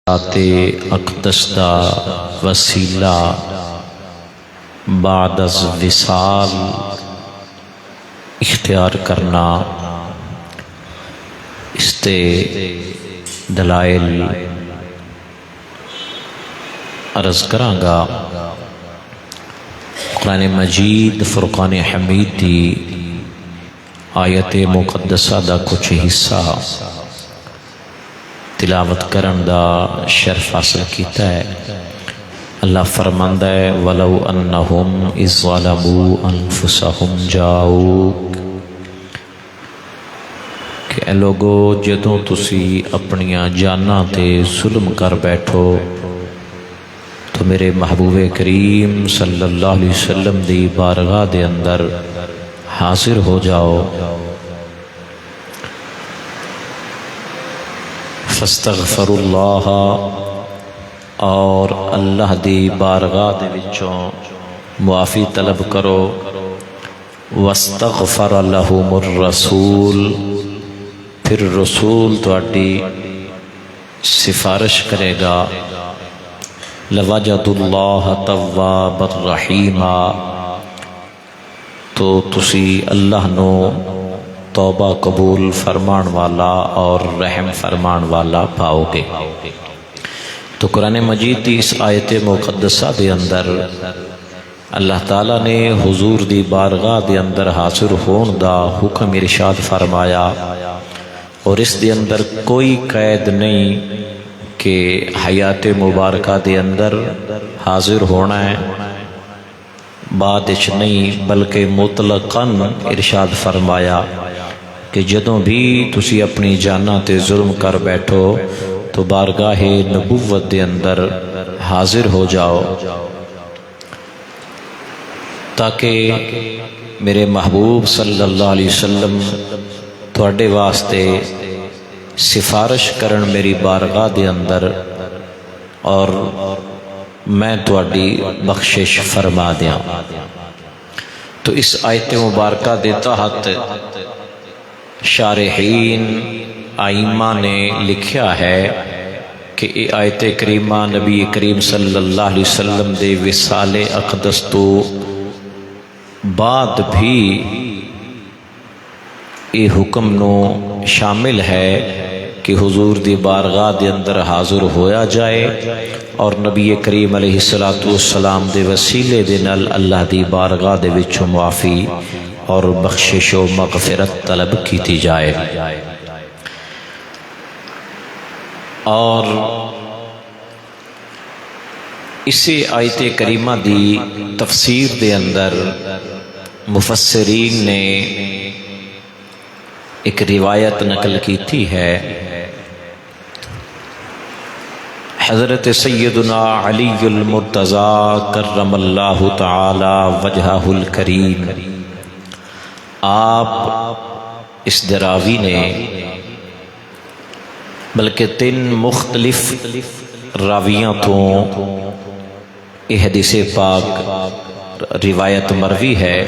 ذات اقدس دا وسیلہ بعد از وصال اختیار کرنا، اس تے دلائل عرض کراں گا۔ قرآن مجید فرقان حمید دی آیت مقدسہ دا کچھ حصہ تلاوت کرن دا شرف حاصل کیتا ہے۔ اللہ فرماندا ہے وَلَوْ أَنَّهُمْ إِذْ ظَلَمُوا أَنفُسَهُمْ جَاءُوكَ، کہ اے لوگو جدوں تسی اپنیاں جاناں تے ظلم کر بیٹھو تو میرے محبوب کریم صلی اللہ علیہ وسلم دی بارگاہ دے اندر حاضر ہو جاؤ، فاستغفر اللہ، اور اللہ دی بارگاہ دے وچوں معافی طلب کرو، واستغفر لہم الرسول، پھر رسول تہاڈی سفارش کرے گا، لوجدوا اللہ توابا رحیما، تو تسی اللہ نو توبہ قبول فرمان والا اور رحم فرمان والا پاؤ گے۔ تو قرآن مجید کی اس آیت مقدسہ دے اندر اللہ تعالیٰ نے حضور دی بارگاہ دے اندر حاضر ہون دا حکم ارشاد فرمایا، اور اس دے اندر کوئی قید نہیں کہ حیات مبارکہ دے اندر حاضر ہونا ہے، بعد اچ نہیں، بلکہ مطلقاً ارشاد فرمایا کہ جدوں بھی تسی اپنی جاناں تے ظلم کر بیٹھو تو بارگاہ نبوت دے اندر حاضر ہو جاؤ، تاکہ میرے محبوب صلی اللہ علیہ وسلم تواڈے واسطے سفارش کرن میری بارگاہ دے اندر، اور میں تواڈی بخشش فرما دیاں۔ تو اس آیت مبارکہ دے تحت شارحین آئمہ نے لکھیا ہے کہ یہ آیت کریمہ نبی کریم صلی اللہ علیہ وسلم دے وصال اقدس تو بعد بھی یہ حکم نو شامل ہے کہ حضور دی بارگاہ دے اندر حاضر ہویا جائے، اور نبی کریم علیہ السلام دے وسیلے دے نال اللہ دی بارگاہ دے وچوں معافی اور بخشش و مغفرت طلب کیتی جائے۔ اور اسی آیت کریمہ دی تفسیر دے اندر مفسرین نے ایک روایت نقل کیتی ہے، حضرت سیدنا علی المرتضی کرم اللہ تعالی وجہہ الکریم، آپ اس دراوی نے بلکہ 3 مختلف راویوں تو یہ حدیث پاک روایت مروی ہے۔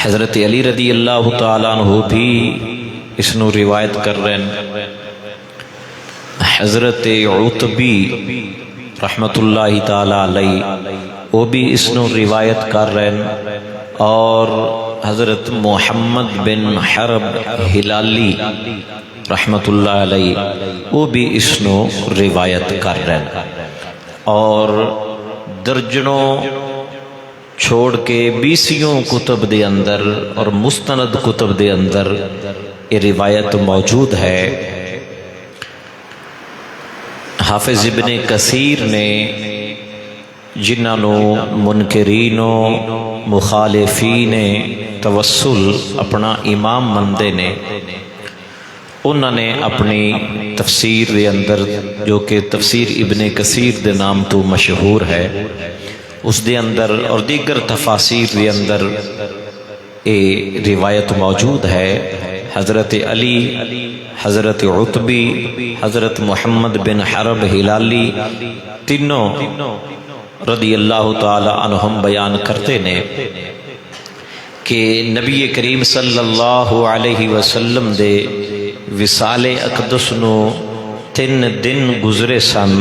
حضرت علی رضی اللہ تعالیٰ عنہ بھی اس نو روایت کر رہے ہیں، حضرت عتبی رحمت اللہ تعالیٰ علیہ وہ بھی اس نو روایت کر رہے ہیں، اور حضرت محمد بن حرب ہلالی رحمت اللہ علیہ وہ بھی اس نو روایت کر رہے ہیں، اور درجنوں چھوڑ کے 20 کتب دے اندر اور مستند کتب دے اندر یہ روایت موجود ہے۔ حافظ ابن کثیر نے جنہوں منکرین و مخالفین توسل اپنا امام مندے نے، انہوں نے اپنی تفسیر دے اندر جو کہ تفسیر ابن کثیر دے نام تو مشہور ہے، اس دے اندر اور دیگر تفاسیر دے اندر یہ روایت موجود ہے۔ حضرت علی، حضرت عتبی، حضرت محمد بن حرب ہلالی تینوں رضی اللہ تعالی عنہم بیان کرتے نے کہ نبی کریم صلی اللہ علیہ وسلم دے وصال اقدس نو 3 دن گزرے سن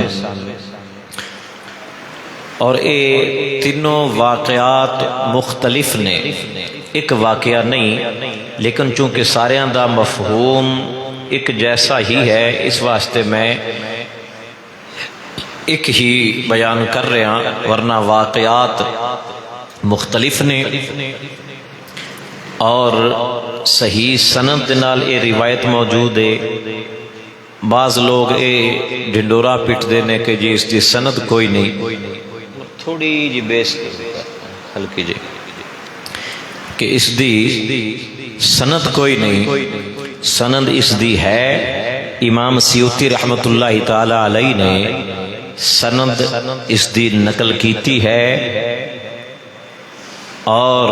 اور یہ تینوں واقعات مختلف نے، ایک واقعہ نہیں، لیکن چونکہ ساریاں دا مفہوم ایک جیسا ہی ہے اس واسطے میں ایک ہی بیان کر رہا، ورنہ واقعات مختلف نے اور صحیح سند دے نال یہ روایت موجود ہے۔ بعض لوگ یہ ڈنڈورا پٹتے ہیں کہ جی اس دی سند کوئی نہیں، تھوڑی جی بیس ہلکی جی کہ اس دی سند کوئی نہیں، سند اس دی ہے۔ امام سیوطی رحمت اللہ تعالی علیہ نے سند اس دی نقل کیتی ہے اور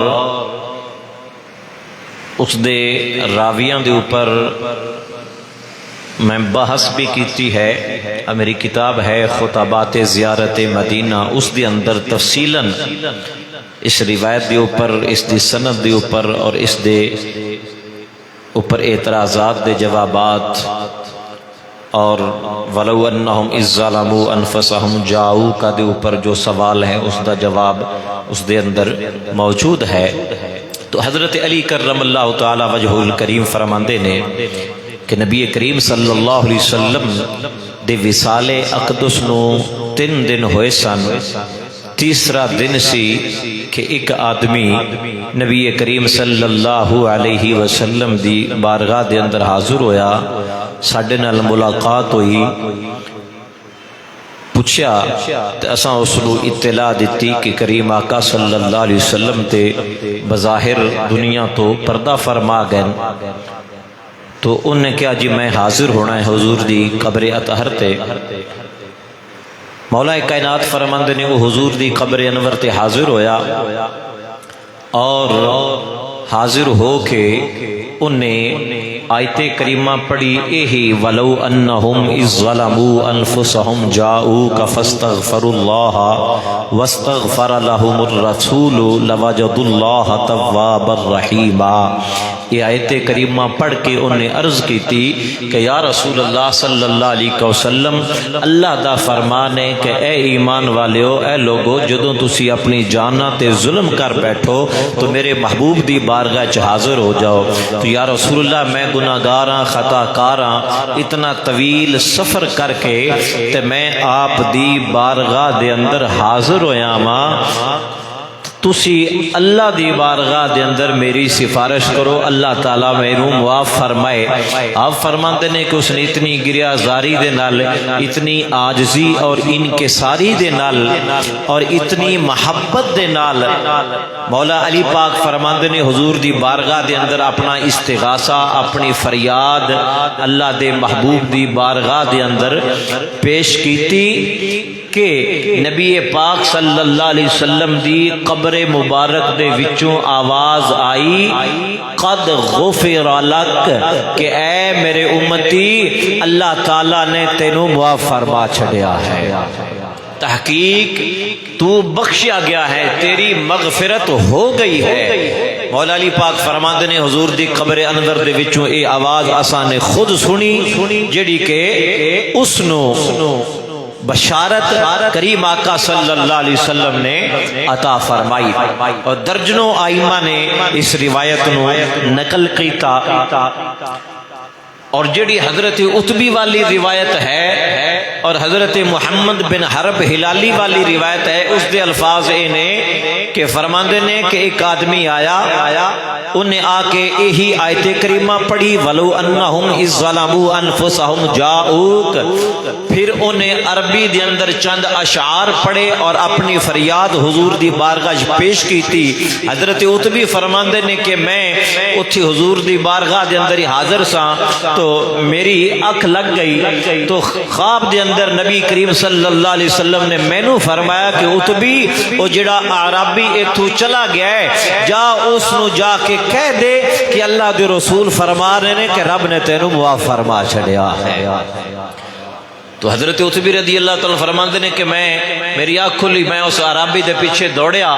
اس دے راویاں دے اوپر میں بحث بھی کیتی ہے۔ میری کتاب ہے خطابات زیارت مدینہ، اس دے اندر تفصیلاً اس روایت دے اوپر، اس دی سند دے اوپر اور اس دے اوپر اعتراضات دے جوابات اور وَلَوْ أَنَّهُمْ إِذْ ظَلَمُوا أَنفُسَهُمْ جَاءُوكَ دے اوپر جو سوال ہے اس دا جواب اس دے اندر موجود ہے۔ تو حضرت علی کرم اللہ تعالی وجہ الکریم فرماندے نے کہ نبی کریم صلی اللہ علیہ وسلم دے وصال اقدس نو 3 دن ہوئے سن۔ تیسرا دن سی کہ ایک آدمی نبی کریم صلی اللہ علیہ وسلم دی بارگاہ دے اندر حاضر ہویا، ساڈے نال ملاقات ہوئی، پوچھا تو اساں اس نو اطلاع دیتی کہ کریم آقا صلی اللہ علیہ وسلم تے بظاہر دنیا تو پردہ فرما گئے۔ تو انہوں نے کہا جی میں حاضر ہونا ہے حضور دی قبر اطہر تے۔ مولا کائنات فرماندے نے وہ حضور دی قبر انور تے حاضر ہویا اور حاضر ہو کے انہیں آیت کریمہ پڑھی، یہی وَلَوْ أَنَّهُمْ إِذْ ظَلَمُوا أَنفُسَهُمْ جَاءُوكَ فَاسْتَغْفَرُوا اللَّهَ وَاسْتَغْفَرَ لَهُمُ الرَّسُولُ لَوَجَدُوا اللَّهَ تَوَّابًا رَحِيمًا۔ یہ آیت کریمہ پڑھ کے انہیں عرض کی تھی کہ یا رسول اللہ صلی اللہ علیہ وسلم، اللہ دا فرمان ہے کہ اے ایمان والیو، اے لوگو، جدوں تسی اپنی جاناں تے ظلم کر بیٹھو تو میرے محبوب دی بارگاہ چ حاضر ہو جاؤ۔ تو یا رسول اللہ میں گناہگاراں، خطا کاراں، اتنا طویل سفر کر کے تے میں آپ دی بارگاہ دے اندر حاضر ہویا ماں، تسی اللہ دی بارگاہ دے اندر میری سفارش کرو، اللہ تعالیٰ میروں معاف فرمائے۔ آپ فرماتے ہیں کہ اس نے اتنی گریہ زاری دے نال، اتنی عاجزی اور انکساری دے نال اور اتنی محبت دے نال مولا علی پاک فرماتے ہیں حضور دی بارگاہ دے اندر اپنا استغاثہ، اپنی فریاد اللہ دے محبوب دی بارگاہ دے اندر پیش کیتی کہ نبی پاک صلی اللہ علیہ وسلم دی قبر مبارک دے وچوں آواز آئی، قد غفر لک، کہ اے میرے امتی اللہ تعالیٰ نے تینوں معاف فرما چھڑیا ہے، تحقیق تو بخشیا گیا ہے، تیری مغفرت ہو گئی ہے۔ مولا علی پاک فرماندے نے حضور دی قبر انور دے وچوں اے آواز اساں نے خود سنی، جڑی کہ اس نو بشارت کریم آقا صلی اللہ علیہ وسلم نے عطا فرمائی، اور درجنوں آئمہ نے اس روایت نو نقل کیتا۔ اور جڑی حضرت عتبی والی روایت ہے اور حضرت محمد بن حرب ہلالی والی روایت ہے، اس دے الفاظ اے نے کہ فرماندے نے کہ ایک آدمی آیا، انہیں آ کے یہی آیت کریمہ پڑھی، وَلَوْ أَنَّهُمْ إِذْ ظَلَمُوا أَنفُسَهُمْ جَاءُوكَ، پھر انہیں عربی دے اندر چند اشعار پڑھے اور اپنی فریاد حضور دی بارگاہ پیش کی تھی۔ حضرت عتبی فرماندے نے کہ میں اتھی حضور دی بارگاہ دے اندر حاضر سا تو میری اکھ لگ گئی، تو خواب دے اندر نبی کریم صلی اللہ علیہ وسلم نے مینوں فرمایا کہ عتبی او جڑا عربی ایتھوں چلا گیا ہے، جا اس نو جا کے کہہ دے کہ اللہ دے رسول فرما رہے ہیں کہ رب نے تینوں معاف فرما چھڑیا ہے۔ تو حضرت عتبی رضی اللہ تعالیٰ فرماندے نے کہ میری آنکھ کھلی، میں اس عرابی دے پیچھے دوڑیا،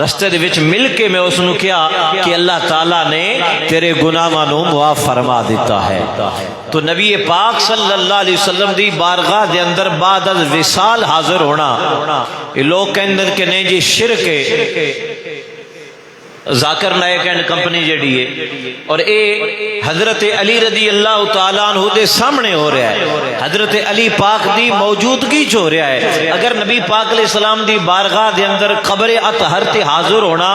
رستے دے وچ مل کے میں اس نو کیا کہ اللہ تعالیٰ نے تیرے گناہاں نو معاف فرما دیتا ہے۔ تو نبی پاک صلی اللہ علیہ وسلم دی بارگاہ دے اندر بعد از وصال حاضر ہونا، یہ لوگ کہندے کہ نہیں جی شرک ہے، ذاکر نائک اینڈ کمپنی جڑی ہے، اور اے حضرت علی رضی اللہ تعالیٰ عنہ دے سامنے ہو رہا ہے، حضرت علی پاک دی موجودگی چ ہو رہا ہے۔ اگر نبی پاک علیہ السلام دی بارگاہ دے اندر قبر اطہر تے حاضر ہونا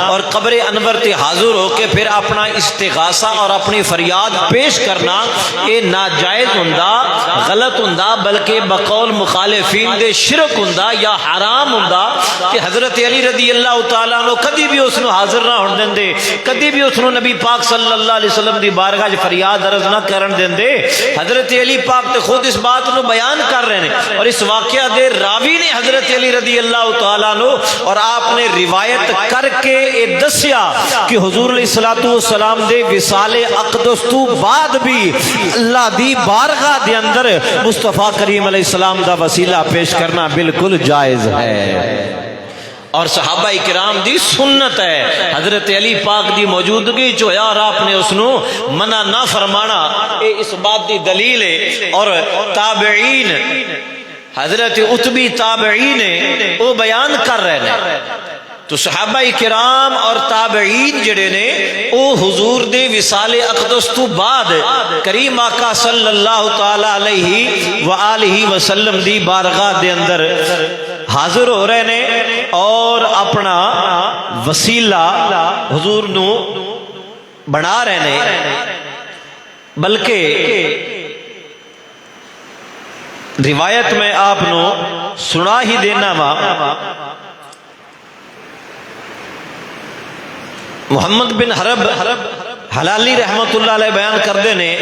اور قبر انور تے حاضر ہو کے پھر اپنا استغاثہ اور اپنی فریاد پیش کرنا، اے ناجائز ہوندا، غلط ہوندا، بلکہ بقول مخالفین دے شرک ہوندا یا حرام ہوندا کہ حضرت علی رضی اللہ تعالیٰ عنہ کدی بھی اس نو حاضر نہ ہون دیندے، کدی بھی اس نو نبی پاک صلی اللہ علیہ وسلم دی بارگاہ وچ فریاد عرض نہ کرن دیندے۔ حضرت علی پاک تے خود اس بات نو بیان کر رہے ہیں، اور اس واقعہ دے راوی نے حضرت علی رضی اللہ تعالیٰ عنہ، اور آپ نے روایت کر کے یہ دسیا کہ حضور علیہ الصلوۃ والسلام دے وصال اقدس تو بعد بھی اللہ دی بارگاہ دے اندر مصطفیٰ کریم علیہ السلام دا وسیلہ پیش کرنا بالکل جائز ہے، اور صحابہ کرام دی سنت ہے۔ حضرت علی پاک دی موجودگی جو ہے اور آپ نے اس نو منع نہ فرمانا، اے اس بات دی دلیل ہے۔ اور تابعین، حضرت عتبی تابعین وہ بیان کر رہے ہیں، تو صحابہ کرام اور تابعین جڑے نے او حضور دے وصال اقدس تو بعد کریم آقا صلی اللہ تعالی علیہ وآلہ وسلم دی بارگاہ دے اندر حاضر ہو رہے نے اور اپنا وسیلہ حضور نو بنا رہے نے، بلکہ روایت میں آپ نو سنا ہی دینا وا، محمد بن حرب حلالی رحمت اللہ علیہ بیان کردے نے،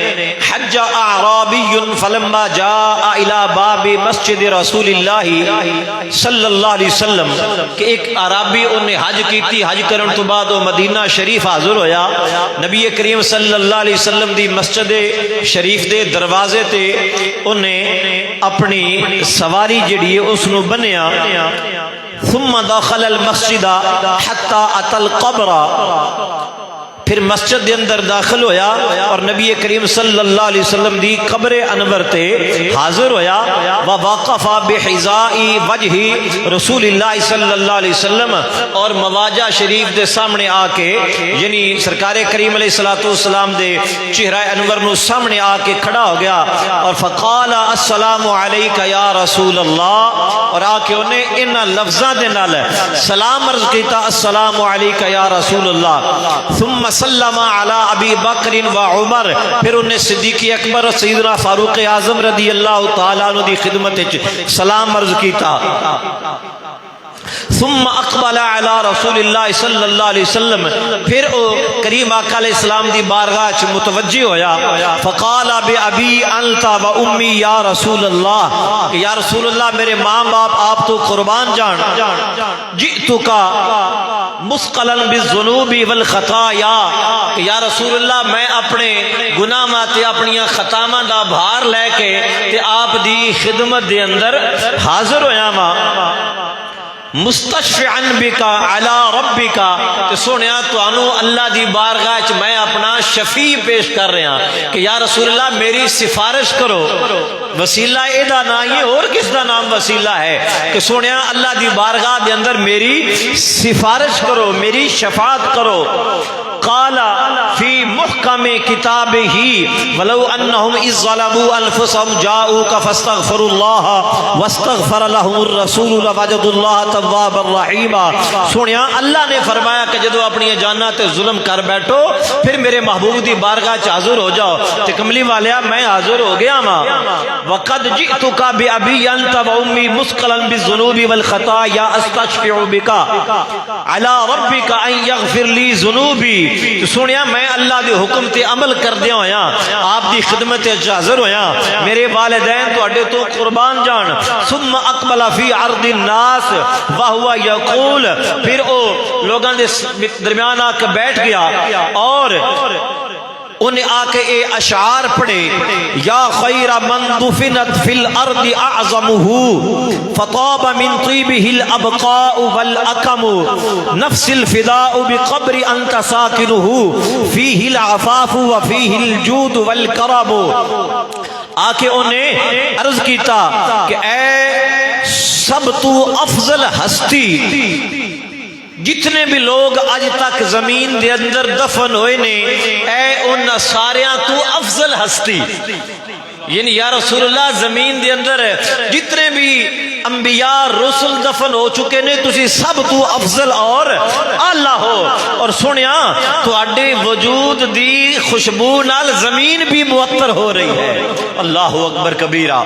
حج اعرابی فلما جاء الى باب مسجد رسول اللہ صلی اللہ علیہ وسلم، کہ ایک عرابی انہیں حج کیتی، حج کرن تو بعد وہ مدینہ شریف حاضر ہویا، نبی کریم صلی اللہ علیہ وسلم دی مسجد شریف دے دروازے تے انہیں اپنی سواری جڑی ہے اس نو بنیا، ثم دخل المسجد حتى اتى القبر، پھر مسجد دے اندر داخل ہویا اور نبی کریم صلی اللہ علیہ وسلم دی قبر انور تے حاضر ہویا، ووقف بحذاء وجہ رسول اللہ صلی اللہ علیہ وسلم، اور مواجہ شریف دے سامنے آ کے، یعنی سرکار کریم علیہ الصلوۃ والسلام دے چہرہ انور نو سامنے آ کے کھڑا ہو گیا، اور فقال السلام علیک یا رسول اللہ، اور آ کے انہیں ان لفظاں دے نال سلام عرض کیتا، السلام علیک یا رسول اللہ، ثم سلم علی ابی بکر و عمر، پھر انہیں صدیق اکبر اور سیدنا فاروق اعظم رضی اللہ تعالیٰ عنہ دی خدمت سلام عرض کیتا، ثم اقبل علی رسول اللہ صلی اللہ علیہ وسلم، پھر او کریم آقا علیہ السلام دی بارگاہ چ متوجہ ہویا، فقال بابی انت و امی یا رسول اللہ، کہ یا رسول اللہ میرے ماں باپ آپ تو قربان جان، جئتک مثقلا بالذنوب والخطایا، کہ یا رسول اللہ میں اپنے گناہاں تے اپنی خطاواں دا بھار لے کے تے آپ دی خدمت دے اندر حاضر ہویا وا، مستشفعا بکا علی ربکا، کہ سونیا توانو اللہ دی بارگاہ چ میں اپنا شفیع پیش کر رہا کہ یا رسول اللہ میری سفارش کرو، وسیلہ ایدہ نہ یہ اور کس دا نام وسیلہ ہے، کہ سونیا اللہ دی بارگاہ دے اندر میری سفارش کرو، میری شفاعت کرو۔ قال فی محکم کتابہ ولو انہم اذ ظلموا انفسهم جاؤک فاستغفروا اللہ واستغفر لهم الرسول لوجدوا اللہ توابا رحیما، سنیا اللہ نے فرمایا کہ جدو اپنی جاناں تے ظلم کر بیٹھو پھر میرے محبوب دی بارگاہ چ حاضر ہو جاؤ، تے کملی والیا میں حاضر ہو گیا ماں، وقد جئتک بابی انت و امی مثقلا بالذنوب والخطایا استشفع بک علی ربک ان یغفر لی ذنوبی، تو سنیا میں اللہ دے حکم تے عمل کردیا ہویا آپ دی خدمت حاضر ہویا، میرے والدین تواڈے تو قربان جان۔ ثم اقبل فی عرض الناس وہو یقول، پھر او لوگاں دے درمیان آ کے بیٹھ گیا اور انہیں آ کے اے اشعار پڑھے، یا خیر من دفنت فی الارض اعظمہ فطاب من طیبہ الابقاء والاکم نفس الفداء بقبر انت ساکنہ فیہ العفاف وفیہ الجود والکرم۔ آ کے انہیں عرض کیتا کہ اے سب تو افضل ہستی، جتنے بھی لوگ اج تک زمین دے اندر دفن ہوئے نے، اے ان ساریاں تو افضل ہستی، یعنی یا رسول اللہ زمین دے اندر جتنے بھی انبیاء رسل دفن ہو چکے نے، تسی سب تو افضل اور اعلیٰ ہو۔ اور سنیا تواڈے وجود دی خوشبو نال زمین بھی معطر ہو رہی ہے، اللہ اکبر کبیرہ،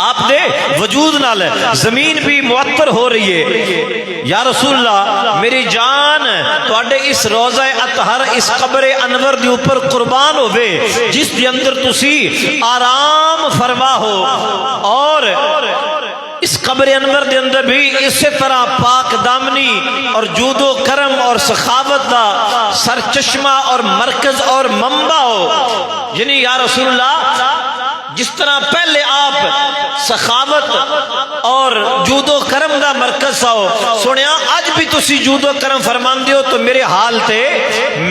آپ دے وجود نال زمین بھی معطر ہو رہی ہے۔ یا رسول اللہ میری جان تواڈے اس روضہ اطہر اس قبر انور دے اوپر قربان ہوے، جس دے اندر تسی آرام فرما ہو، اور اس قبر انور دے اندر بھی اسی طرح پاک دامنی اور جود و کرم اور سخاوت دا سرچشمہ اور مرکز اور منبع ہو، یعنی یا رسول اللہ جس طرح پہلے آپ سخاوت اور جود و کرم دا مرکز ہو، سنیا اج بھی تسی جود و کرم فرمان دیو تو میرے حال تے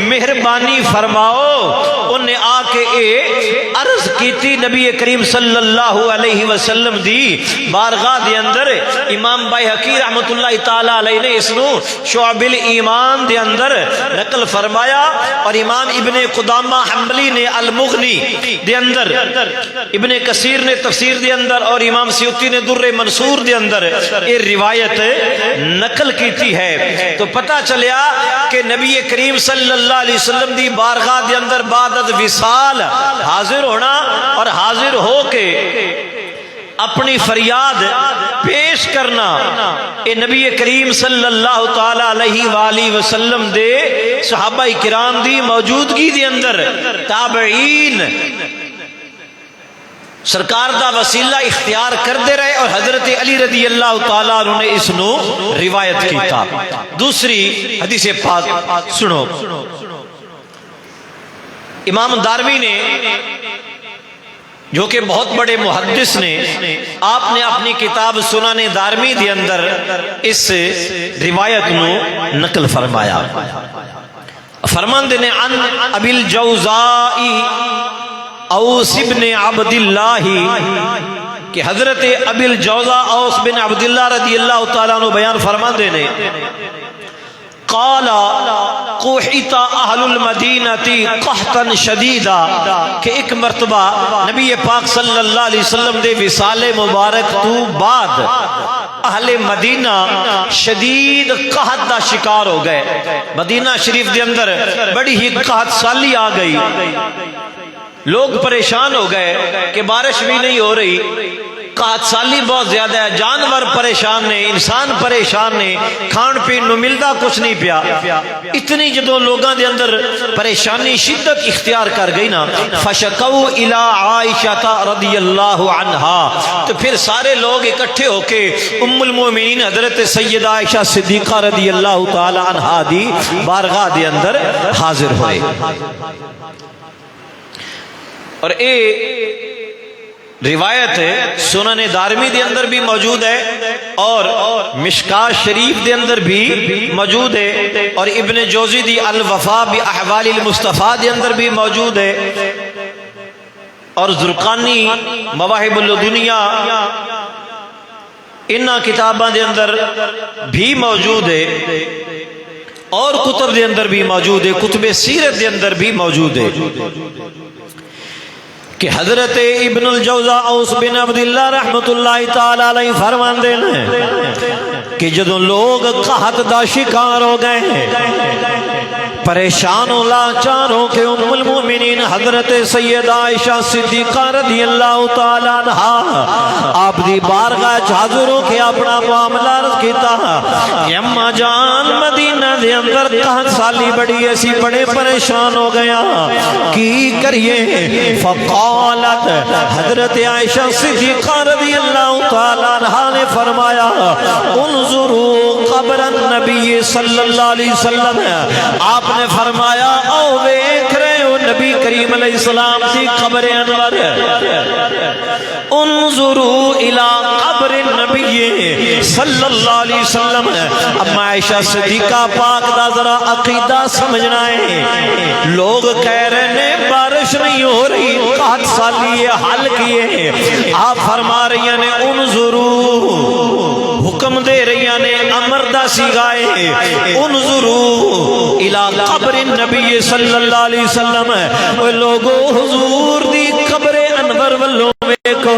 مہربانی فرماؤ۔ انہیں آ کے اے عرض کیتی نبی کریم صلی اللہ علیہ وسلم دی بارگاہ دے اندر۔ امام بائحقی رحمت اللہ تعالی علیہ نے اس نو شعب الایمان دے اندر نقل فرمایا، اور امام ابن قدامہ حنبلی نے المغنی دے اندر، ابن کثیر نے تفسیر دے اندر، اور امام سیوطی نے در منصور دے اندر یہ روایت نقل کیتی ہے۔ تو پتہ چلیا کہ نبی کریم صلی اللہ علیہ وسلم دی بارگاہ دے اندر بعد از وصال حاضر ہونا، اور حاضر ہو کے اپنی فریاد پیش کرنا، اے نبی کریم صلی اللہ تعالی علیہ وآلہ وسلم دے صحابہ کرام دی موجودگی دے اندر تابعین سرکار دا وسیلہ اختیار کرتے رہے، اور حضرت علی رضی اللہ تعالیٰ عنہ نے اس نو روایت کیتا۔ دوسری حدیث پاک سنو، امام دارمی نے جو کہ بہت بڑے محدث نے، آپ نے اپنی کتاب سنن دارمی دے اندر اس روایت نو نقل فرمایا۔ فرماندے نے عن ابی الجوزاء اوس بن عبداللہ، کہ حضرت ابی الجوزاء اوس بن عبداللہ رضی اللہ تعالیٰ عنہ بیان فرماندے نے، قال قحط اہل المدینہ قحطا شدیدا، کہ ایک مرتبہ نبی پاک صلی اللہ علیہ وسلم دے وصال مبارک تو بعد اہل مدینہ شدید قحط دا شکار ہو گئے۔ مدینہ شریف دے اندر بڑی ہی قحط سالی آ گئی، لوگ پریشان ہو گئے کہ بارش بھی نہیں ہو رہی، قحط سالی بہت زیادہ ہے، جانور پریشان نے، انسان پریشان نے، کھان پین نو ملدا کچھ نہیں پیا۔ اتنی جدوں لوگاں دے اندر پریشانی شدت اختیار کر گئی نا، فشکوا الی عائشہ رضی اللہ عنہا، تو پھر سارے لوگ اکٹھے ہو کے ام المومنین حضرت سیدہ عائشہ صدیقہ رضی اللہ تعالی عنہا دی بارگاہ دے اندر حاضر ہوئے۔ اور اے روایت سنن دارمی دے اندر بھی موجود ہے، اور مشکات شریف دے اندر بھی موجود ہے، اور ابن جوزی دی الوفا باحوال المصطفیٰ دے اندر بھی موجود ہے، اور زرقانی مواہب الدنیا انہاں کتاباں دے اندر بھی موجود ہے، اور کتب دے اندر بھی موجود ہے، کتب سیرت دے اندر بھی موجود ہے، کہ حضرت ابن الجوزاء اوس بن عبداللہ رحمت اللہ تعالی علیہ فرماندے ہیں کہ جدوں لوگ قحط دا شکار ہو گئے، پریشان و لاچار ہو کے ام المومنین حضرت سیدہ عائشہ صدیقہ رضی اللہ تعالی عنہا آپ دی بارگاہ حاضر ہو کے اپنا معاملہ عرض کیتا کہ اماں جان مدینہ دے اندر قحط سالی بڑی ایسی، بڑے پریشان ہو گیا، کی کریے؟ فقالت، حضرت عائشہ صدیقہ رضی اللہ تعالی عنہا نے فرمایا، انظروا قبر النبی صلی اللہ علیہ وسلم، آپ نے فرمایا او دیکھ رہے ہو نبی کریم علیہ السلام کی قبر انور انظروا الى قبر النبی صلی اللہ علیہ وسلم اما عائشہ صدیقہ پاک دا ذرا عقیدہ سمجھنا ہے لوگ کہہ رہے ہیں بارش نہیں ہو رہی 7 سال یہ حل کیے آپ فرما رہی ہیں انظروا حکم دے رہی ہیں امر دا سیغائے انظروا الى قبر النبی صلی اللہ علیہ وسلم وہ لوگو حضور دی قبر انور والوں کو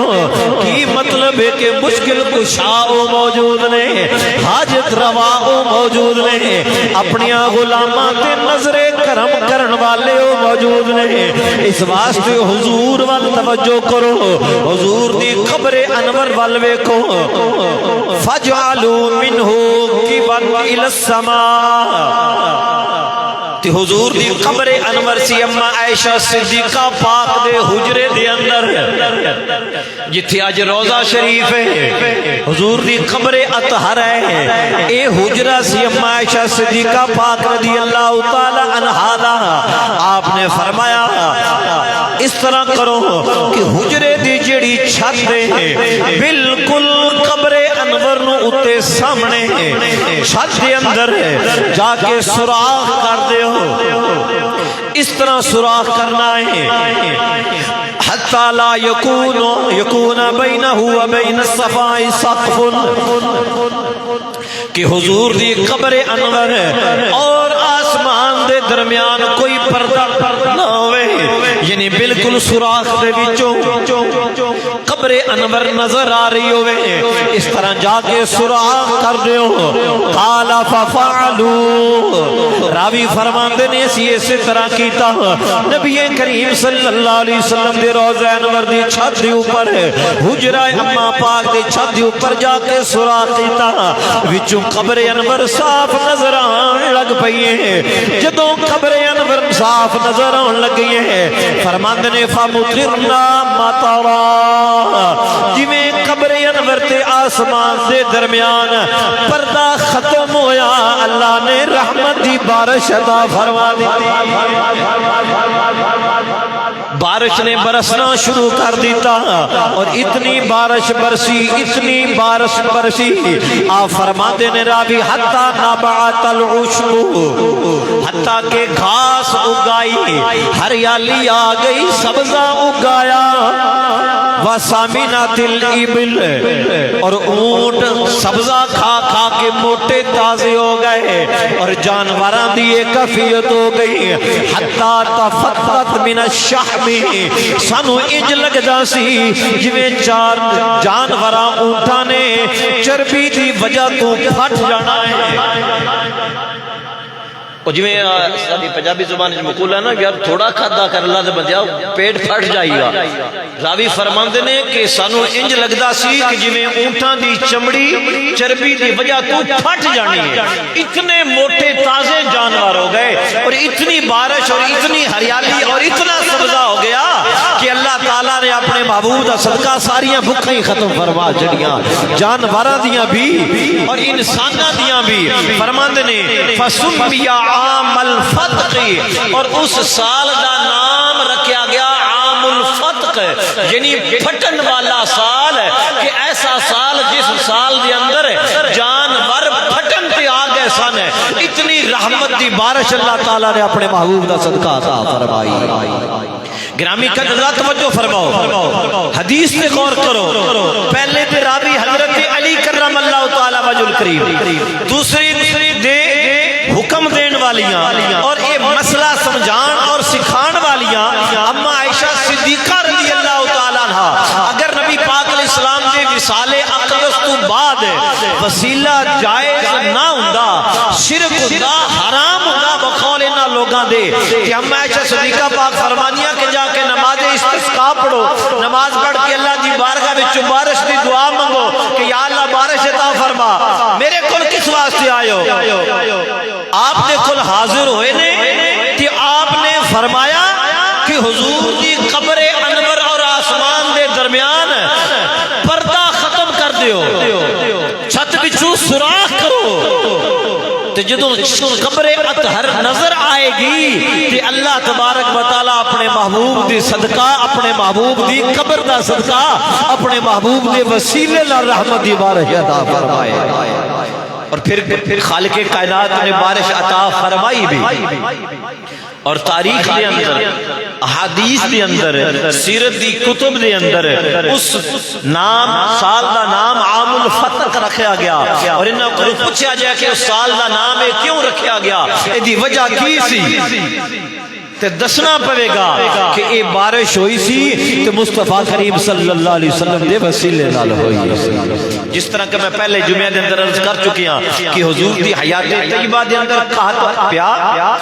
کی مطلب ہے کہ مشکل کشاؤ موجود نے حاجت رواؤ موجود نے اپنی غلامات نظر کرم کرن والے موجود نے اس واسطے حضور وال توجہ کرو حضور دی قبر انور وال ویکھو فجعلوا منہ قبلا الی السماء تے حضور دی قبر انور سی اما عائشہ صدیقہ پاک دے حجرے دے اندر جتھے آج روضہ شریف ہے حضور دی قبر اطہر ہے اے حجرہ سی اما عائشہ صدیقہ پاک رضی اللہ تعالی عنہا دا آپ نے فرمایا اس طرح کرو کہ حجرے دی جڑی چھت ہے بالکل قبر انور نو اتے سامنے چھت دے اندر جا کے سوراخ کر دے اس طرح سوراخ کرنا ہے حتی لا یکون بینہ و بین الصفاء سقف کہ حضور دی قبر انور اور آسمان دے درمیان کوئی پردہ نہ ہوئے یعنی بالکل سوراخ دے وچوں قبر انور نظر آ رہی ہوئے اس طرح جا کے سوراخ کر دیو قال ففعلوا راوی فرماندے نے اسی طرح کیتا نبی کریم صلی اللہ علیہ وسلم دے روضہ انور دی چھت دے اوپر حجرہ اما پاک دے چھت دے اوپر جا کے سوراخ کیتا وچوں قبر انور صاف نظر آن لگ پئیے جدوں قبر انور صاف نظر آن لگی ہے فرماندے نے فمطرنا مطرا جویں قبر انور تے آسمان دے درمیان پردہ ختم ہویا اللہ نے رحمت دی بارش عطا فرما دی بارش نے برسنا شروع کر دیتا اور اتنی بارش برسی آپ فرماتے نے راوی حتی نبعت العشب حتی کہ گھاس اگائی ہریالی آ گئی سبزہ اگایا وسامنات الابل اور اونٹ سبزہ کھا کھا کے موٹے تازے ہو گئے اور جانوراں دی کفیت ہو گئی حتی تفتت من الشحم سانو انج لگدا سی جویں چار جانوراں اونٹاں نے چربی دی وجہ تو پھٹ جانا ہے اور جویں ساری پنجابی زبان وچ مقولہ ہے نا یار تھوڑا کھادا کر اللہ دے بندیا پیٹ پھٹ جائے گا راوی فرماندے نے کہ سانو انج لگدا سی کہ جویں اونٹاں دی چمڑی چربی دی وجہ تو پھٹ جانی ہے اتنے موٹے تازے جانور ہو گئے اور اتنی بارش اور اتنی ہریالی اور اتنا سبزہ ہو گیا کہ اللہ تعالیٰ نے اپنے محبوب دا صدقہ ساریاں بھوکیں ختم فرما چھڑیاں جانوراں دیاں بھی اور انساناں دیاں بھی فرماندے نے فسمی عام الفتق اور اس سال دا نام رکھا گیا عام الفتق یعنی پھٹن والا سال کہ ایسا سال جس سال دے اندر جانور پھٹن تے آ گئے سن اتنی رحمت دی بارش اللہ تعالیٰ نے اپنے محبوب دا صدقہ عطا فرمائی گرامی قدر توجہ فرماؤ حدیث پہ غور کرو پہلے تے راوی حضرت علی کرم اللہ تعالی وجہ الکریم دوسری دے حکم دین والیاں اور یہ مسئلہ سمجھان اور سکھان والیاں اما عائشہ صدیقہ رضی اللہ تعالی عنہ اگر نبی پاک علیہ السلام دے وصال اقدس تو بعد وسیلہ جائز نہ ہوندا شرک ہوندا حرام ہوندا بقول انہاں لوگاں دے کہ اما عائشہ صدیقہ پاک فرمانیاں کہ جا کے نماز استسقاء پڑھو نماز پڑھ کے اللہ دی بارگاہ وچ بارش دی دعا منگو کہ یا اللہ بارش عطا فرما میرے کول کس واسطے آئے ہو آپ نے کل حاضر ہوئے نے کہ آپ نے فرمایا کہ حضور دی قبر انور اور آسمان دے درمیان پردہ ختم کر دیو چھت بچو سوراخ کرو تے جدوں قبر اطہر نظر آئے گی تے اللہ تبارک و تعالی اپنے محبوب دی صدقہ اپنے محبوب دی قبر دا صدقہ اپنے محبوب دے وسیلے نال رحمت دی بارش عطا فرمائے اور پھر خالق کائنات نے بارش عطا فرمائی بھی اور تاریخ دے اندر احادیث دے اندر سیرت دی کتب دے اندر اس نام سال دا نام عام الفتح رکھا گیا اور انہاں کو پوچھا جائے کہ اس سال دا نام کیوں رکھا گیا ایدی وجہ کی سی تے دسنا پڑے گا کہ اے بارش ہوئی سی تے مصطفیٰ کریم صلی اللہ علیہ وسلم دے وسیلے نال ہوئی جس طرح کہ میں پہلے جمعہ دے اندر عرض کر چکی ہاں کہ حضور دی حیات طیبہ دے اندر قحط پیا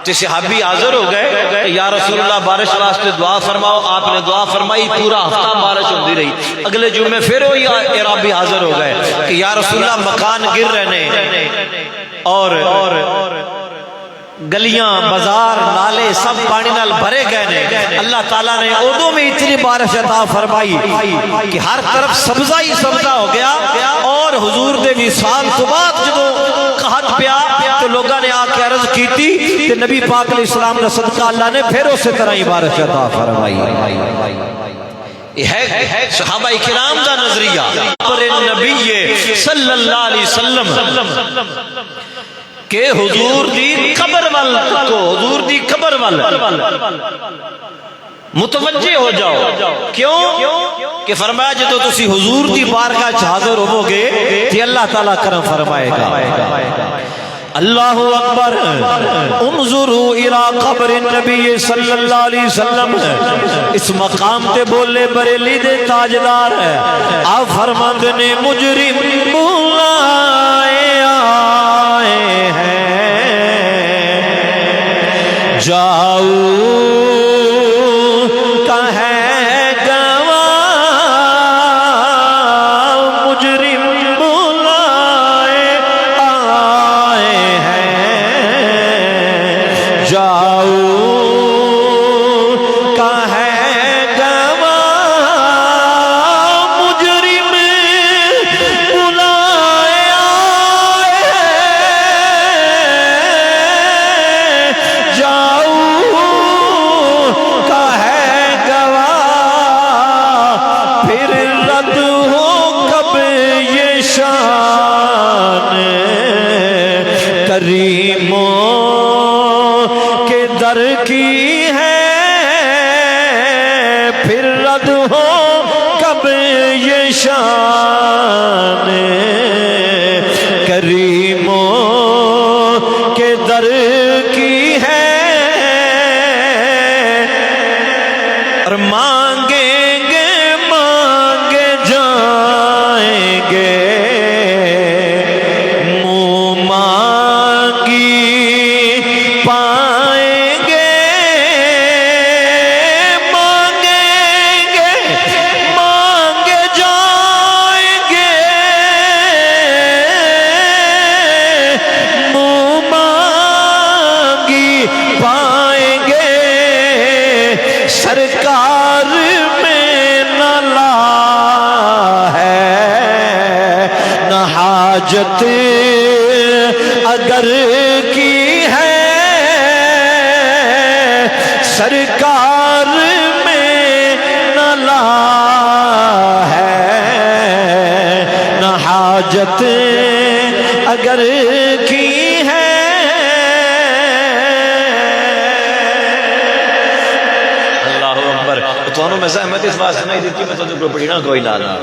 تے صحابی حاضر ہو گئے کہ یا رسول اللہ بارش واسطے دعا فرماؤ آپ نے دعا فرمائی پورا ہفتہ بارش ہوندی رہی اگلے جمعے پھر وہی عرابی حاضر ہو گئے کہ یا رسول اللہ مکان گر رہے اور گلیاں بازار نالے سب پانی نال بھرے گئے نے اللہ تعالیٰ نے اردو میں اتنی بارش عطا فرمائی کہ ہر طرف سبزہ ہی سبزہ ہو گیا اور حضور دے وصال تو بعد جدوں قحط پیا تو لوگاں نے آ کے عرض کی تھی کہ نبی پاک علیہ السلام کا صدقہ اللہ نے پھر اسی طرح ہی بارش عطا فرمائی یہ ہے صحابہ کرام دا نظریہ پر نبی صلی اللہ علیہ وسلم کہ حضور دی قبر وال کو حضور دی قبر وال متوجہ ہو جاؤ کیوں کہ فرمایا جدو تسی حضور دی بارگاہ حاضر ہو گے کہ اللہ تعالیٰ کرم فرمائے گا اللہ اکبر انظروا الى قبر النبی صلی اللہ علیہ وسلم اس مقام تے بولے بریلی دے تاجدار آپ فرماند نے مجرم بلائے آئے ہیں جاؤ کہیں گواہ مجرم بلائے آئے ہیں جاؤ کہیں گواہ مجرم بلائے آئے ہیں جاؤ کہیں گواہ پھر رد ہو کب یہ شان کریموں کے در کی ہے پھر رد ہو کب یہ شان کریموں کے در کی ہے اور مانگیں گے مانگے جائیں گے منہ مانگی پائیں گے مانگیں گے مانگے جائیں گے منہ مانگی پائیں گے سرکار میں نہ لا ہے نہ حاجت اگر کی ہے سرکار میں نہ لا ہے نہ حاجت اگر کی ہے اللہ اکبر تو میں زحمت اس واسطے نہیں دیتی میں تو پڑھی نہ کوئی لانا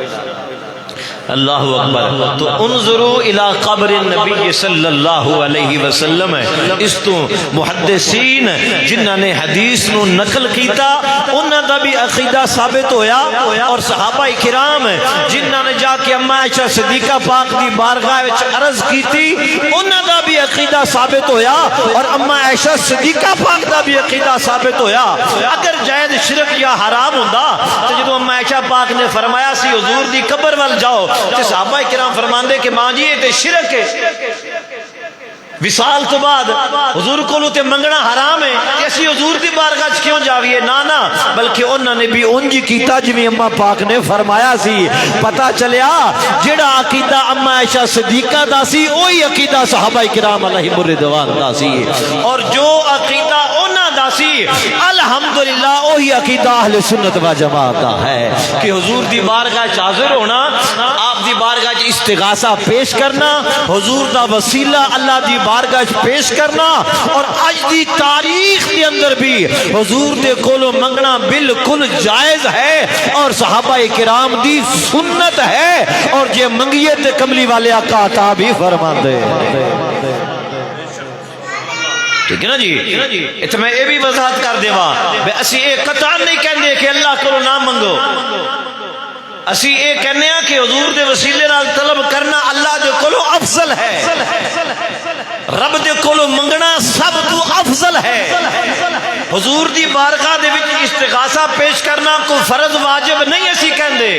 اللہ اکبر تو انظروا الى قبر النبی صلی اللہ علیہ وسلم اس تو محدثین جنہاں نے حدیث نو نقل کیتا انہاں دا بھی عقیدہ ثابت ہویا اور صحابہ کرام جنہاں نے جا کے اما عائشہ صدیقہ پاک دی بارگاہ وچ عرض کیتی انہاں دا بھی عقیدہ ثابت ہویا اور اما عائشہ صدیقہ پاک دا بھی عقیدہ ثابت ہویا اگر جائز شرک یا حرام ہوندا تو جدوں اما عائشہ پاک نے فرمایا سی حضور دی قبر وال جاؤ تے صحابہ کرام فرماندے کہ ماں جی یہ تے شرک ہے وصال تو بعد حضور کو تے منگنا حرام ہے کہ اسی حضور دی بارگاہ چ کیوں جاویے؟ نانا، بلکہ انہوں نے بھی انج کیتا جویں اماں پاک نے فرمایا سی۔ پتہ چلیا جڑا عقیدہ اما عائشہ صدیقہ دا سی وہی عقیدہ صحابہ کرام علیہم الرضوان دا سی، اور جو عقیدہ انہاں دا سی الحمدللہ وہی عقیدہ اہل سنت و جماعت دا ہے کہ حضور دی بارگاہ چ حاضر ہونا، آپ دی بارگاہ چ استغاثہ پیش کرنا، حضور دا وسیلہ اللہ دی بارگاہ چ پیش کرنا، اور اج دی تاریخ کے اندر بھی حضور دے کولو منگنا بالکل جائز ہے اور صحابہ کرام دی سنت ہے، اور جے منگیے تے کملی والے آقا عطا بھی فرماندے۔ ٹھیک ہے نا جی؟ اتنا میں یہ بھی وضاحت کر دیواں بے اسی ایک قطعاً نہیں کہندے کہ اللہ کولو نہ منگو، اسی یہ کہنے ہیں کہ حضور دے وسیلے نال طلب کرنا اللہ دے کولو افضل ہے، رب دے کولو منگنا سب تو افضل ہے۔ حضور دی بارگاہ دے وچ استغاثہ پیش کرنا کوئی فرض واجب نہیں اسی کہندے،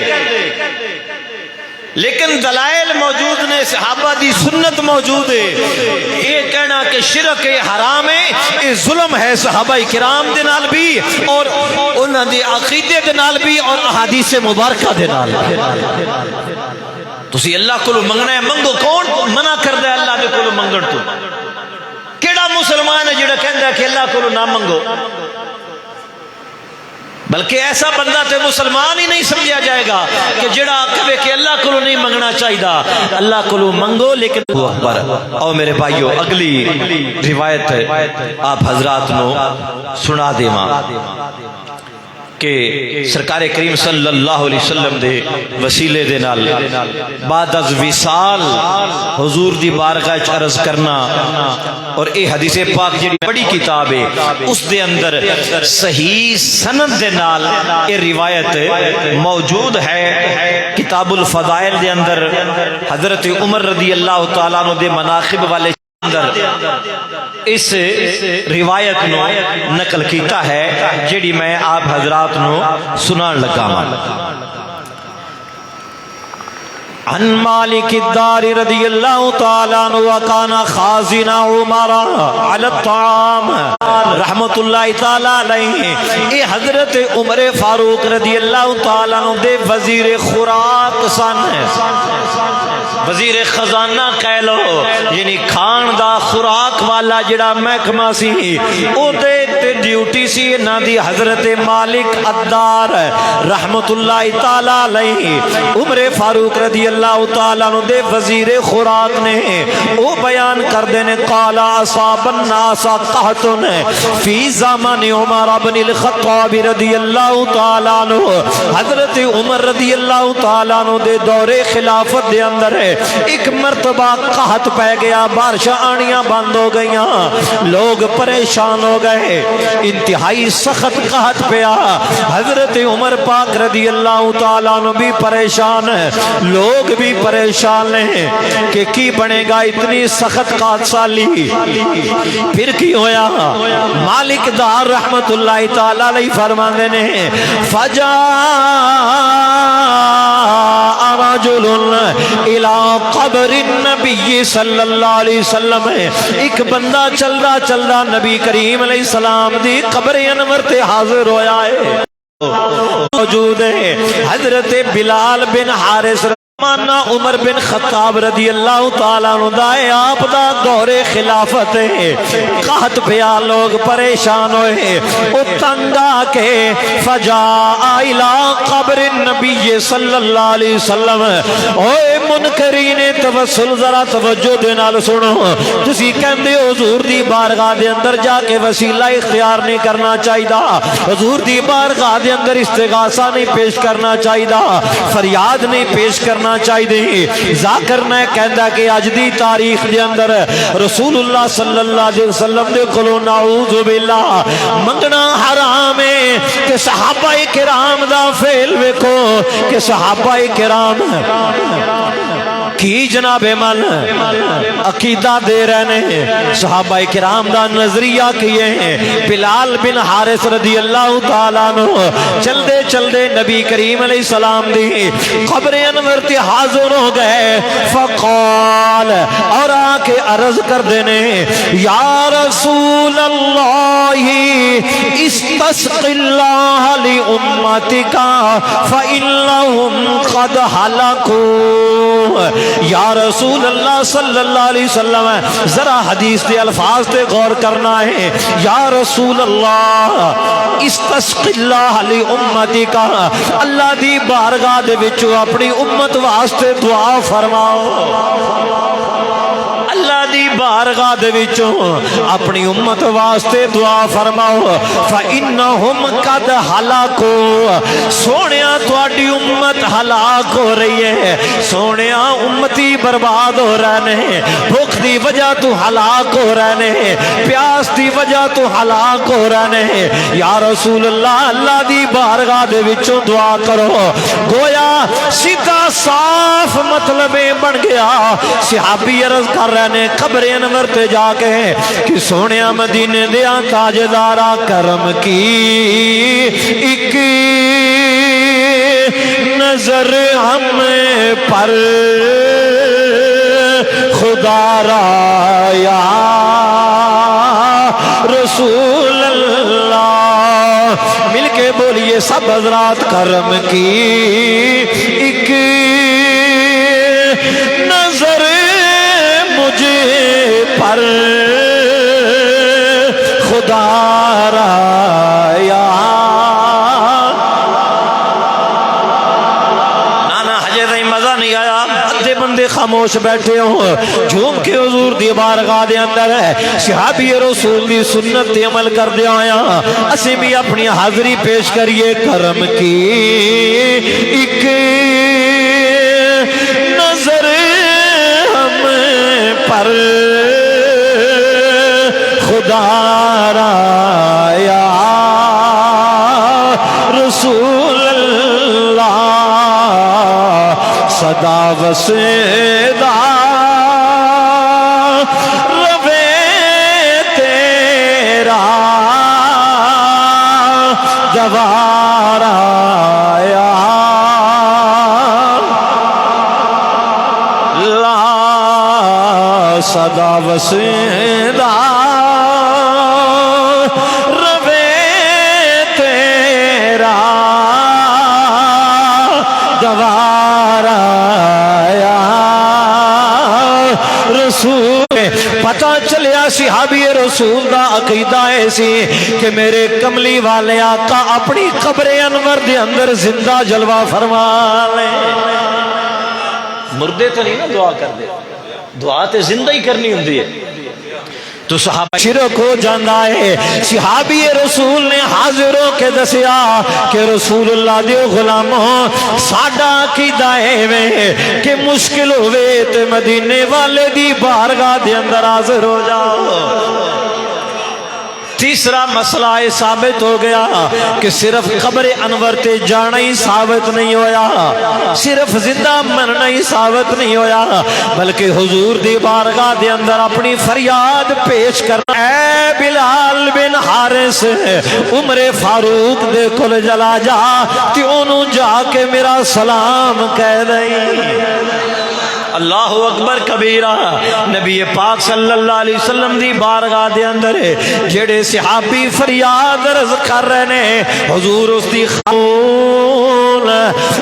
لیکن دلائل موجود نے، صحابہ دی سنت موجود ہے۔ یہ کہنا کہ شرک حرام ہے، یہ ظلم ہے صحابہ کرام دے نال بھی اور انہاں دی عقیدے دے نال بھی اور احادیث مبارکہ دے نال۔ تسی اللہ کو منگنا ہے، منگو۔ کون منع کردا ہے اللہ دے کو منگن تو؟ کیڑا مسلمان ہے جڑا کہندا ہے کہ اللہ کو نہ منگو؟ بلکہ ایسا بندہ تے مسلمان ہی نہیں سمجھا جائے گا کہ جڑا کہے کہ اللہ کو نہیں منگنا چاہیے۔ اللہ کو منگو، لیکن وہ اکبر۔ اور میرے بھائیو اگلی روایت آپ حضرات نو سنا دیواں کہ سرکار کریم صلی اللہ علیہ وسلم دے وسیلے دے نال بعد از وصال حضور دی بارگاہ وچ عرض کرنا، اور اے حدیث پاک جڑی بڑی کتاب ہے اس دے اندر صحیح سند دے نال اے روایت موجود ہے۔ کتاب الفضائل دے اندر حضرت عمر رضی اللہ تعالیٰ عنہ دے مناقب والے اندر اس روایت نو نقل کیتا ہے جیڑی میں آپ حضرات نو سنان لگا ہوں۔ عن مالک الدار رضی اللہ تعالیٰ عنہ وکان خازن عمر علی الطعام رحمت اللہ تعالیٰ علیہ۔ اے حضرت عمر فاروق رضی اللہ تعالیٰ عنہ دے وزیر خوراک سن، وزیر خزانہ کہہ لو، یعنی کھان دا خوراک والا جڑا محکمہ سی او دے ڈیوٹی سی نہ دی حضرت مالک الدار رحمت اللہ تعالیٰ علیہ۔ عمر فاروق رضی اللہ تعالیٰ عنہ دے وزیر خوراک نے او بیان کر دینے قال اصاب الناس قحط فی زمان عمر بن الخطاب رضی اللہ تعالیٰ عنہ۔ حضرت عمر رضی اللہ تعالیٰ عنہ دے دور خلافت دے اندر ہے ایک مرتبہ قحط پہ گیا، بارشاں آنیاں بند ہو گئیاں، لوگ پریشان ہو گئے، انتہائی سخت قحط پیا۔ حضرت عمر پاک رضی اللہ تعالیٰ عنہ بھی پریشان ہے، لوگ بھی پریشان ہیں کہ کی بنے گا اتنی سخت قحط سالی۔ پھر کی ہویا؟ مالک دار رحمت اللہ تعالیٰ علیہ فرماندے نے فجاء رجل الى قبر النبی صلی اللہ علیہ وسلم، ایک بندہ چل رہا نبی کریم علیہ السلام دی قبر انور تے حاضر ہویا ہے۔ موجود ہے حضرت بلال بن حارث مانا عمر بن خطاب رضی اللہ تعالیٰ عنہ دائے آپ دا دور خلافت ہے، قحط پیا، لوگ پریشان ہوئے، او تنگا کے فجاء الى قبر النبی صلی اللہ علیہ وسلم۔ اوے منکرین توسل ذرا توجہ دے نال سنو، تسی کہندے حضور دی بارگاہ دے اندر جا کے وسیلہ اختیار نہیں کرنا چاہیدا، حضور دی بارگاہ دے اندر استغاثہ نہیں پیش کرنا چاہیدا، فریاد نہیں پیش کرنا چاہیے۔ ذاکر نے کہندا کہ اج دی تاریخ دے اندر رسول اللہ صلی اللہ علیہ وسلم دے کولو نعوذ باللہ منگنا حرام ہے، کہ صحابہ کرام دا فعل ویکھو کہ صحابہ کرام کی جناب مل عقیدہ دے رہے ہیں، صحابہ کرام دا نظریہ کیے ہیں۔ بلال بن حارث رضی اللہ تعالیٰ عنہ چل دے نبی کریم علیہ السلام دی قبر انور تے حاضر ہو گئے، فقال اور آ کے عرض کر دینے یا رسول اللہ استسق اللہ لأمتک فإنہم قد حلقوا۔ یا رسول اللہ صلی اللہ علیہ وسلم ذرا حدیث کے الفاظ تے غور کرنا ہے۔ یا رسول اللہ استسق اللہ لأمتک، اللہ دی بارگاہ دے وچوں اپنی امت واسطے دعا فرماؤ، اللہ دی بارگاہ دے وچوں اپنی امت واسطے دعا فرماؤ۔ فَإِنَّهُمْ قَدْ هَلَكُوا، سونیا تواڈی امت ہلاک ہو رہی ہے، سونیا امتی برباد ہو رہے ہیں، بھوک دی وجہ تو ہلاک ہو رہے ہیں، پیاس دی وجہ تو ہلاک ہو رہے ہیں۔ یا رسول اللہ اللہ دی بارگاہ دے وچوں دعا کرو۔ گویا سیدھا صاف مطلب بن گیا۔ صحابی عرض کر رہے نے قبر انور تے جا کے کہ سونیا مدینے دیا تاجدارا کرم کی ایک نظر ہم پر خدا را یا رسول اللہ، مل کے بولیے سب حضرات، کرم کی ایک نظر مجھے پر خدا را یا نانا حجے تھی مزہ نہیں آیا، ادھے بندے خاموش بیٹھے ہوں جھوم کے حضور دی بارگاہ دے اندر ہے، صحابی رسول دی سنت تے عمل کر دے آیا، اسی بھی اپنی حاضری پیش کریے۔ کرم کی ایک نظر ہم پر خدا را یا رسول اللہ، صدا وسیدہ روے تیرا دوارا یا صدا وسیدہ روے تیرا دوارا یا رسول۔ پتہ چلیا صحابی رسول دا عقیدہ ایسی کہ میرے کملی والے آقا اپنی قبر انور دے اندر زندہ جلوہ فرما لیں۔ مردے تو نہیں نا دعا کر دے، دعا تے زندہ ہی کرنی ہوندی ہے۔ تو صحابہ شرک ہو جاندہ ہے۔ صحابی رسول نے حاضر ہو کے دسیا کہ رسول اللہ دیو غلاموں ساڈا عقیدہ ہے کہ مشکل ہوئے تے مدینے والے دی بارگاہ دے اندر حاضر ہو جاؤ۔ تیسرا مسئلہ یہ ثابت ہو گیا کہ صرف قبر انور تے جانا ہی ثابت نہیں ہویا، صرف زندہ مرنا ہی ثابت نہیں ہویا، بلکہ حضور دی بارگاہ دے اندر اپنی فریاد پیش کرنا۔ اے بلال بن حارث عمر فاروق دے کل جلا جا تے انہوں جا کے میرا سلام کہہ دیں۔ اللہ اکبر کبیرہ۔ نبی پاک صلی اللہ علیہ وسلم دی بارگاہ دے اندر جڑے صحابی فریاد عرض کر رہے ہیں، حضور اس دی خون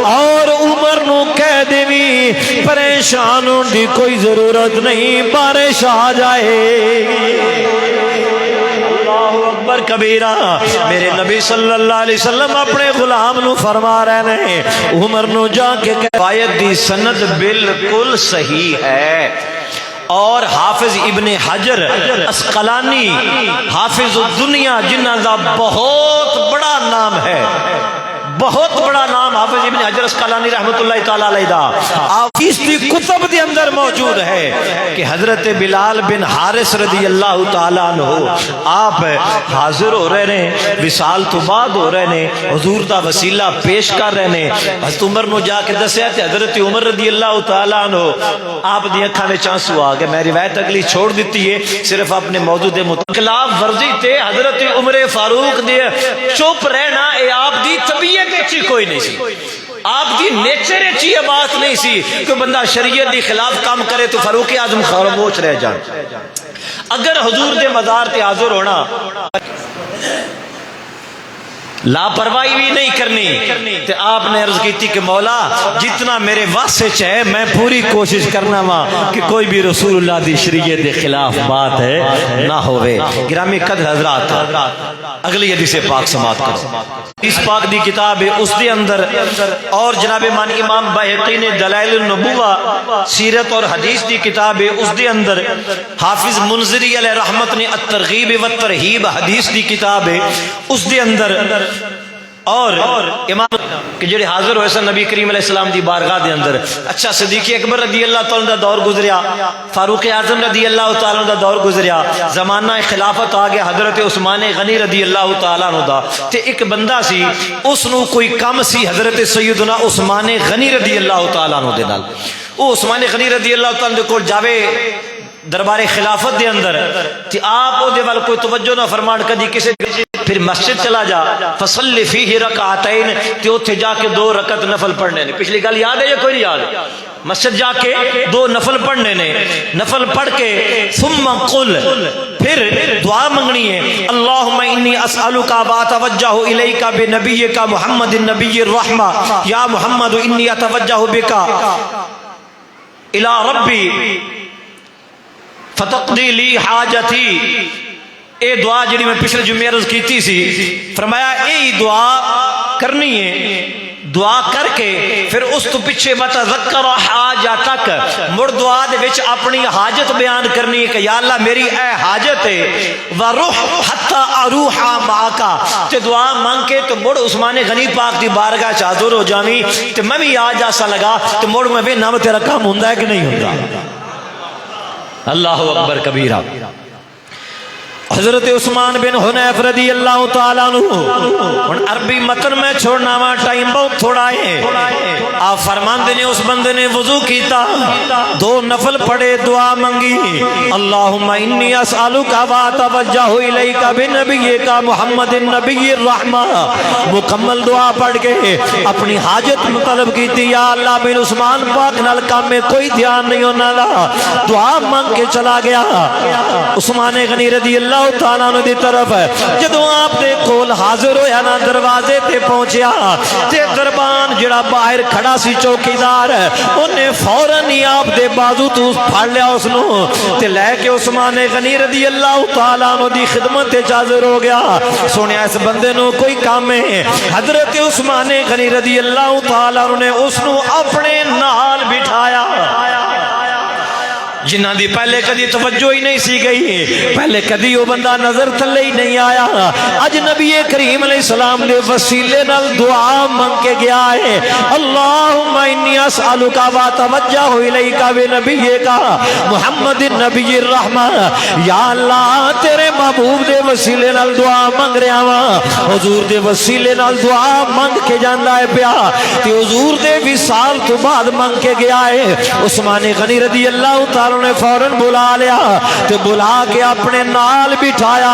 اور عمر نو کہہ دیوی پریشان ہون دی کوئی ضرورت نہیں، بارش آ جائے۔ اللہ اکبر کبیرہ۔ میرے نبی صلی اللہ علیہ وسلم اپنے غلام نو فرما رہے ہیں عمر نو جا کے روایت دی سند بالکل صحیح ہے، اور حافظ ابن حجر اسقلانی حافظ الدنیا جنہ دا بہت بڑا نام ہے، بہت بڑا نام حافظ ابن حجر اسقلانی رحمۃ اللہ تعالی علیہ دا آپ کی کتب دے اندر موجود ہے کہ حضرت بلال بن حارث رضی اللہ تعالی عنہ آپ حاضر ہو رہے نے، وصال تو بعد ہو رہے نے، حضور دا وسیلہ پیش کر رہے نے۔ حضرت عمر نو جا کے دسیا تے حضرت عمر رضی اللہ تعالی عنہ آپ دی اکھاں وچ آنسو آ گئے۔ میں روایت اگلی چھوڑ دیتی ہے، صرف اپنے موضوع دے خلاف ورزی تے حضرت عمر فاروق دے چپ رہنا اے آپ دی طبیعت وچ کوئی نہیں سی، آپ دی نیچر وچ یہ بات نہیں سی کہ بندہ شریعت دی خلاف کام کرے تو فاروق اعظم خاموش رہ جان۔ اگر حضور دے مزار تے حاضر ہونا، لاپرواہی بھی نہیں کرنی، تے آپ نے عرض کی تھی کہ مولا جتنا میرے واسطے ہے میں پوری کوشش کرنا وا کہ کوئی بھی رسول اللہ دی شریعت دے خلاف بات ہے نہ ہوئے۔ گرامی قدر حضرات، اگلی حدیث پاک سماعت کرو۔ اس پاک دی کتاب ہے، اس دے اندر اور جناب مان امام بہقی نے دلائل النبوہ سیرت اور حدیث دی کتاب ہے، اس دے اندر حافظ منذری علیہ رحمت نے الترغیب والترہیب حدیث دی کتاب ہے، اس دے اندر اور امام کہ جڑے حاضر ہوئے سن نبی کریم علیہ السلام دی بارگاہ دے اندر، اچھا صدیق اکبر رضی اللہ تعالیٰ دا دور گزریا، فاروق اعظم رضی اللہ تعالیٰ دا دور گزریا، زمانہ خلافت آ گیا حضرت عثمان غنی رضی اللہ تعالیٰ دا، تے ایک بندہ سی اس نو کوئی کم سی حضرت سیدنا عثمان غنی رضی اللہ تعالیٰ دے نال، او عثمان غنی رضی اللہ تعالیٰ دے کول جاوے دربار خلافت دے اندر، تے آپ او دے وال کوئی توجہ نہ فرمان، کدی کسے پھر مسجد چلا جا فصلی فیہ رکعتین، تے اوتھے جا کے 2 رکعت نفل پڑھنے نے۔ پچھلی گل یاد ہے یا کوئی نہیں یاد؟ مسجد جا کے 2 نفل پڑھنے نے، نفل پڑھ کے ثم قل، پھر دعا منگنی ہے، اللہم انی اسألک واتوجہ الیک بنبیک محمد النبی الرحمہ، یا محمد انی اتوجہ بک الی ربی فتقضی لی حاجتی۔ اے دعا جڑی میں پچھلے جمعے عرض کیتی سی، فرمایا اے دعا کرنی ہے، دعا کر کے پھر اس تو پیچھے وتذکر حاجتک، مڑ دعا دے وچ اپنی حاجت بیان کرنی ہے کہ یا اللہ میری اے حاجت ہے، وروح حتی اروح معک، تے دعا مانگ کے تو مڑ عثمان غنی پاک دی بارگاہ چ حاضر ہو جاویں، تے میں بھی آ جاسا لگا تے مڑ میں نام تیرا کام ہوندا ہے کہ نہیں ہوندا؟ اللہ اکبر کبیرہ۔ حضرت عثمان بن حنیف رضی اللہ تعالیٰ عنہ، عربی متن میں چھوڑنا وا، ٹائم بہت تھوڑا ہے، آپ فرماندے نے اس بندے نے وضو کیتا، 2 نفل پڑھے، دعا منگی، اللہم انی اسألک واتوجہ الیک بنبیک محمد النبی الرحمہ، مکمل دعا پڑھ کے اپنی حاجت مطلب کیتی، یا اللہ بن عثمان پاک نال کام میں کوئی دھیان نہیں ہونا لا، دعا مانگ کے چلا گیا۔ عثمان غنی رضی اللہ تعالیٰ عنہ دی طرف جدوں آپ دے کول حاضر ہویا نا، دروازے تے پہنچیا تے دربان جڑا باہر کھڑا سی چوکیدار، انہیں فوراً ہی آپ دے بازو تو پھڑ لیا اس نو تے لے کے عثمان غنی رضی اللہ تعالیٰ عنہ دی خدمت تے حاضر ہو گیا۔ سنیا اس بندے نو کوئی کام ہے، حضرت عثمان غنی رضی اللہ تعالیٰ عنہ نے اس نو اپنے نال بٹھایا، جنہ دی پہلے کدی توجہ ہی نہیں سی گئی، پہلے کدی وہ بندہ نظر تھلے ہی نہیں آیا، اج نبی کریم علیہ السلام دے وسیلے نال دعا مانگ کے گیا ہے، اللہم انی اسألک واتوجہ الیک بنبیک محمد النبی الرحمہ، یا اللہ تیرے محبوب دے وسیلے نال دعا مانگ رہا وا، حضور دے وسیلے نال دعا مانگ کے جاندا ہے پیا، تے حضور دے وصال تو بعد مانگ کے گیا ہے۔ عثمان غنی رضی اللہ تعالی نے فوراً بلا لیا تے بلا کے اپنے نال بٹھایا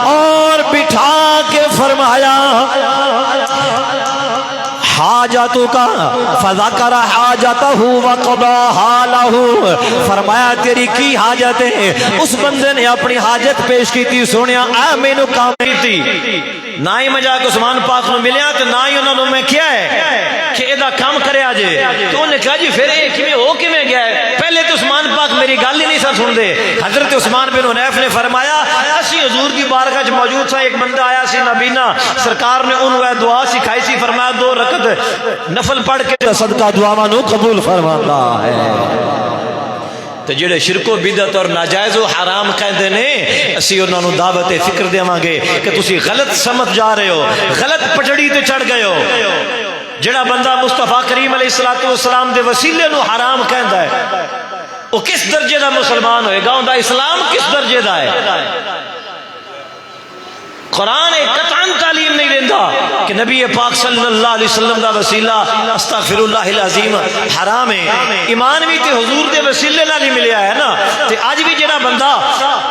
اور بٹھا کے فرمایا حاجتک، فذکر حاجتہ وقضاها له، فرمایا تیری کی حاجت ہے؟ اس بندے نے اپنی حاجت پیش کی تھی، سنیا اے مینوں کام کیتی، نہ ہی میں جا کے عثمان پاک نو ملیا تے نہ ہی انہاں نو میں کیا ہے کہ ادا کام کریا جے، تو انہوں نے کہا جی پھر اے کیویں ہو کیویں گیا ہے؟ پہلے تو عثمان پاک میری گل ہی نہیں سن سن دے۔ حضرت عثمان بن حنیف نے فرمایا اسی حضور کی بارگاہ وچ موجود تھا، ایک بندہ آیا سی نابینا، سرکار نے انہوں دعا سکھائی سی، فرمایا 2 رکعت نفل پڑھ کے صدقہ دعاواں نو قبول فرماندا ہے۔ تے جڑے شرک و بدعت اور ناجائز و حرام کہندے نے اسی انہاں نوں دعوت فکر دیواں گے کہ تسی غلط سمجھ جا رہے ہو، غلط پٹڑی تے چڑھ گئے ہو۔ جڑا بندہ مصطفیٰ کریم علیہ السلام دے وسیلے نو حرام کہندا ہے وہ کس درجے دا مسلمان ہوئے گا؟ اوندا اسلام کس درجے دا ہے؟ قرآن قطعاً تعلیم نہیں دیندا کہ نبی پاک صلی اللہ علیہ وسلم دا وسیلہ استغفر اللہ العظیم حرام ہے۔ ایمان بھی تے حضور دے وسیلے نال ہی ملیا ہے نا۔ تے اج بھی جڑا بندہ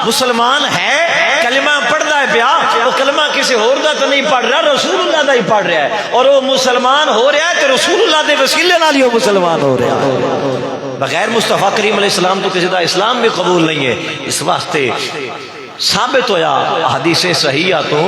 مسلمان ہے کلمہ پڑھدا ہے پیا، وہ کلمہ کسی اور دا تو نہیں پڑھ رہا، رسول اللہ دا ہی پڑھ رہا ہے، اور وہ مسلمان ہو رہا ہے تے رسول اللہ دے وسیلے نال ہی وہ مسلمان ہو رہا ہے۔ بغیر مصطفیٰ کریم علیہ السلام تو کسی دا اسلام بھی قبول نہیں ہے۔ اس واسطے ثابت ہویا حدیث صحیحہ تو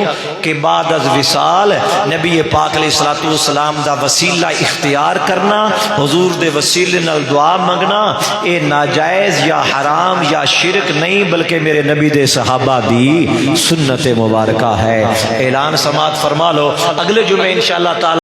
کہ بعد از وصال نبی پاک علیہ السلام دا وسیلہ اختیار کرنا، حضور دے وسیلے نال دعا منگنا، اے ناجائز یا حرام یا شرک نہیں بلکہ میرے نبی دے صحابہ دی سنت مبارکہ ہے۔ اعلان سماعت فرما لو، اگلے جمعے انشاءاللہ تعالی